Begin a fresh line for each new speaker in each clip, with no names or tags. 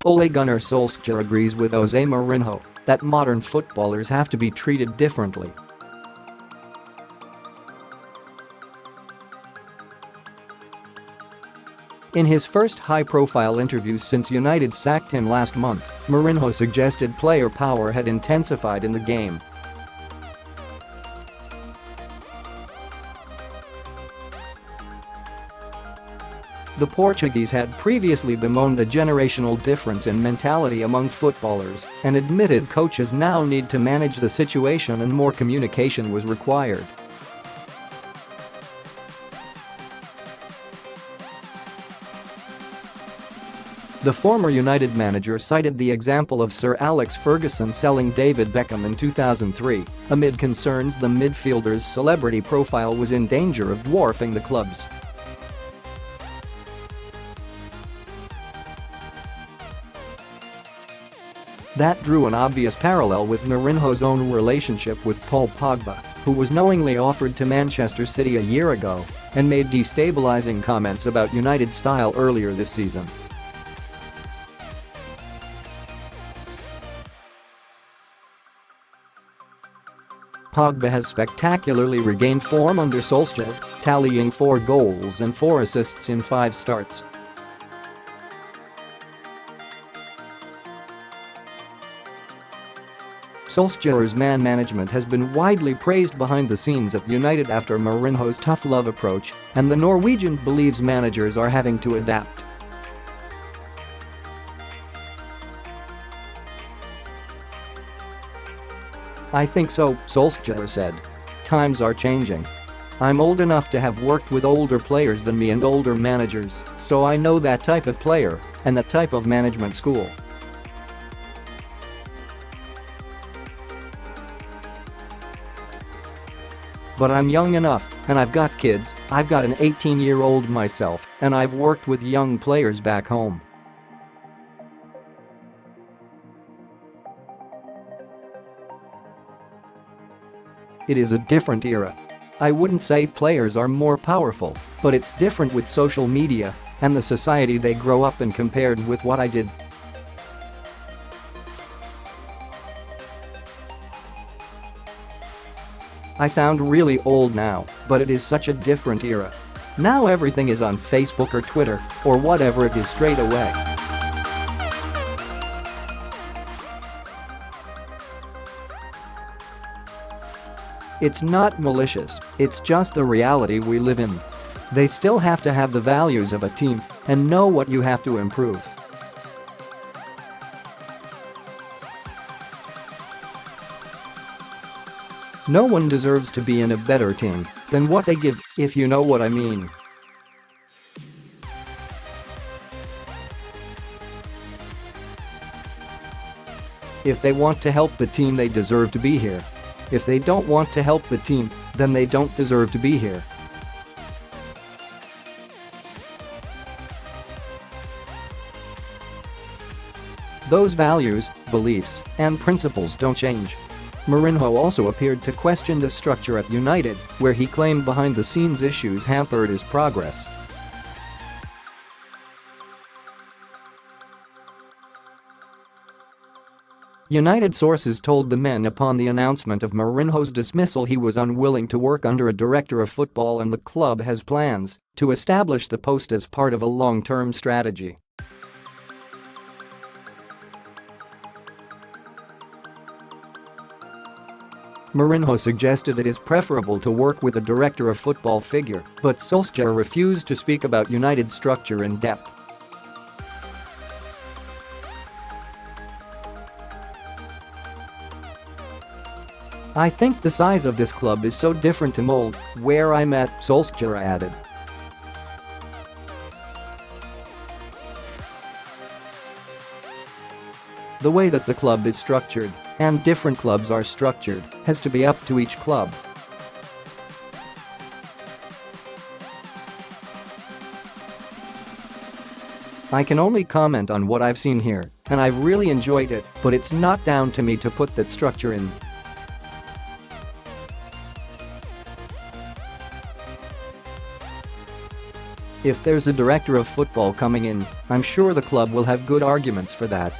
Ole Gunnar Solskjaer agrees with Jose Mourinho that modern footballers have to be treated differently. In his first high-profile interview since United sacked him last month, Mourinho suggested player power had intensified in the game. The Portuguese had previously bemoaned the generational difference in mentality among footballers and admitted coaches now need to manage the situation and more communication was required. The former United manager cited the example of Sir Alex Ferguson selling David Beckham in 2003, amid concerns the midfielder's celebrity profile was in danger of dwarfing the club's. That drew an obvious parallel with Mourinho's own relationship with Paul Pogba, who was knowingly offered to Manchester City a year ago and made destabilizing comments about United's style earlier this season. Pogba has spectacularly regained form under Solskjaer, tallying 4 goals and 4 assists in 5 starts. Solskjaer's man management has been widely praised behind the scenes at United after Mourinho's tough love approach, and the Norwegian believes managers are having to adapt. "I think so," Solskjaer said. "Times are changing. I'm old enough to have worked with older players than me and older managers, so I know that type of player and that type of management school. But I'm young enough, and I've got kids, I've got an 18-year-old myself, and I've worked with young players back home. It is a different era. I wouldn't say players are more powerful, but it's different with social media and the society they grow up in compared with what I did." "I sound really old now, but it is such a different era. Now everything is on Facebook or Twitter or whatever it is straight away. It's not malicious, it's just the reality we live in. They still have to have the values of a team and know what you have to improve. No one deserves to be in a better team than what they give, if you know what I mean." If they want to help the team, they deserve to be here. If they don't want to help the team, then they don't deserve to be here. Those values, beliefs, and principles don't change. Mourinho also appeared to question the structure at United, where he claimed behind-the-scenes issues hampered his progress. United sources told the men upon the announcement of Mourinho's dismissal he was unwilling to work under a director of football and the club has plans to establish the post as part of a long-term strategy. Mourinho suggested it is preferable to work with a director of football figure, but Solskjaer refused to speak about United's structure in depth. "I think the size of this club is so different to mold where I'm at," Solskjaer added. "The way that the club is structured, and different clubs are structured, has to be up to each club. I can only comment on what I've seen here, and I've really enjoyed it, but it's not down to me to put that structure in." If there's a director of football coming in, I'm sure the club will have good arguments for that.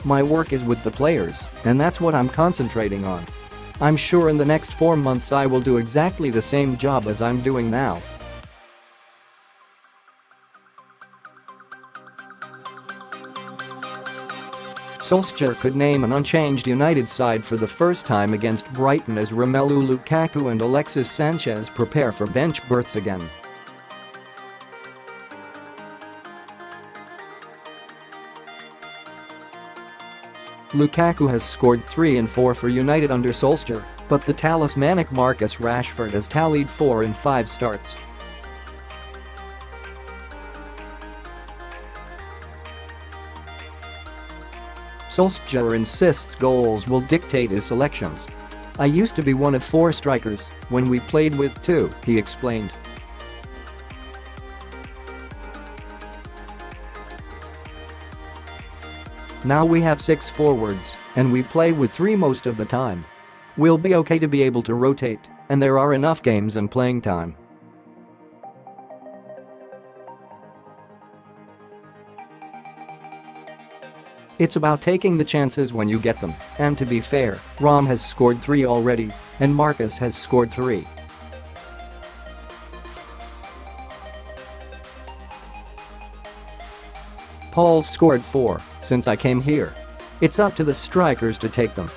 My work is with the players, and that's what I'm concentrating on. I'm sure in the next 4 months I will do exactly the same job as I'm doing now. Solskjaer could name an unchanged United side for the first time against Brighton as Romelu Lukaku and Alexis Sanchez prepare for bench berths again. Lukaku has scored 3 and 4 for United under Solskjaer, but the talismanic Marcus Rashford has tallied 4 in 5 starts. Solskjaer insists goals will dictate his selections. "I used to be one of 4 strikers when we played with 2, he explained. Now we have 6 forwards, and we play with 3 most of the time. We'll be okay to be able to rotate, and there are enough games and playing time." It's about taking the chances when you get them, and to be fair, Rom has scored 3 already, and Marcus has scored 3. Paul's scored 4 since I came here. It's up to the strikers to take them.